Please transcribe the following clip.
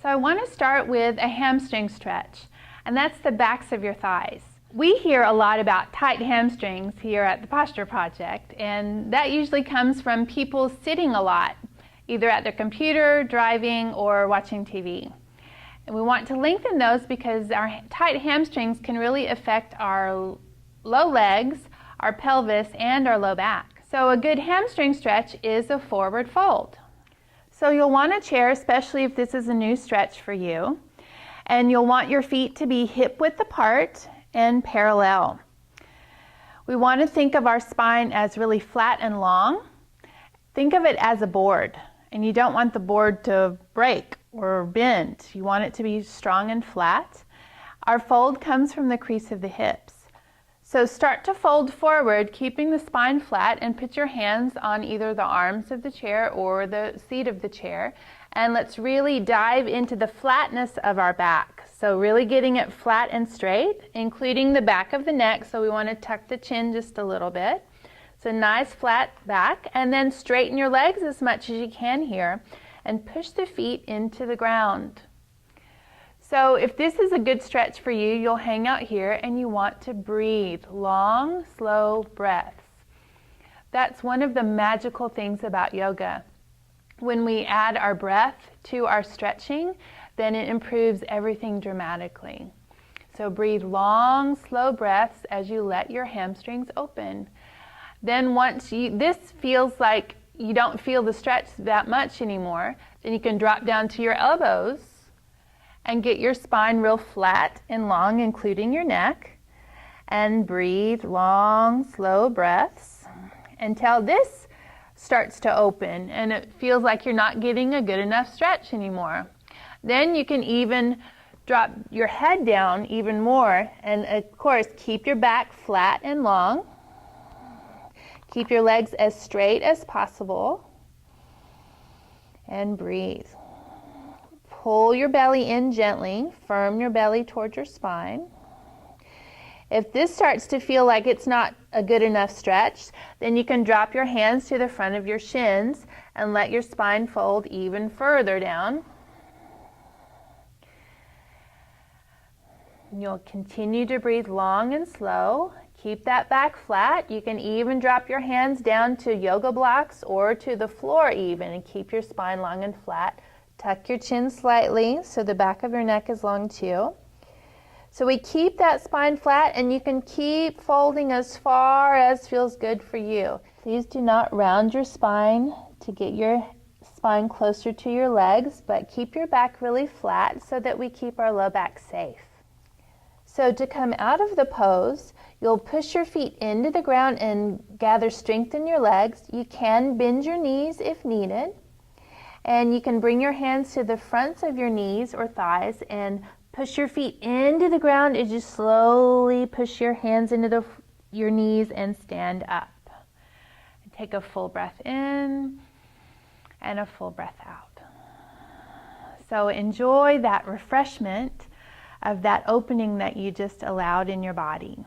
So I want to start with a hamstring stretch, and that's the backs of your thighs. We hear a lot about tight hamstrings here at the Posture Project, and that usually comes from people sitting a lot, either at their computer, driving, or watching TV. And we want to lengthen those because our tight hamstrings can really affect our low legs, our pelvis, and our low back. So a good hamstring stretch is a forward fold. So you'll want a chair, especially if this is a new stretch for you, and you'll want your feet to be hip width apart and parallel. We want to think of our spine as really flat and long. Think of it as a board, and you don't want the board to break or bend. You want it to be strong and flat. Our fold comes from the crease of the hips. So start to fold forward, keeping the spine flat, and put your hands on either the arms of the chair or the seat of the chair. And let's really dive into the flatness of our back. So really getting it flat and straight, including the back of the neck. So we want to tuck the chin just a little bit. So nice flat back, and then straighten your legs as much as you can here and push the feet into the ground. So if this is a good stretch for you, you'll hang out here and you want to breathe long, slow breaths. That's one of the magical things about yoga. When we add our breath to our stretching, then it improves everything dramatically. So breathe long, slow breaths as you let your hamstrings open. Then this feels like you don't feel the stretch that much anymore, then you can drop down to your elbows and get your spine real flat and long, including your neck, and breathe long, slow breaths until this starts to open and it feels like you're not getting a good enough stretch anymore. Then you can even drop your head down even more, and of course keep your back flat and long. Keep your legs as straight as possible and breathe. Pull your belly in gently, firm your belly towards your spine. If this starts to feel like it's not a good enough stretch, then you can drop your hands to the front of your shins and let your spine fold even further down. You'll continue to breathe long and slow. Keep that back flat. You can even drop your hands down to yoga blocks or to the floor even, and keep your spine long and flat. Tuck your chin slightly so the back of your neck is long too. So we keep that spine flat, and you can keep folding as far as feels good for you. Please do not round your spine to get your spine closer to your legs, but keep your back really flat so that we keep our low back safe. So to come out of the pose, you'll push your feet into the ground and gather strength in your legs. You can bend your knees if needed. And you can bring your hands to the fronts of your knees or thighs and push your feet into the ground as you slowly push your hands into your knees and stand up. Take a full breath in and a full breath out. So enjoy that refreshment of that opening that you just allowed in your body.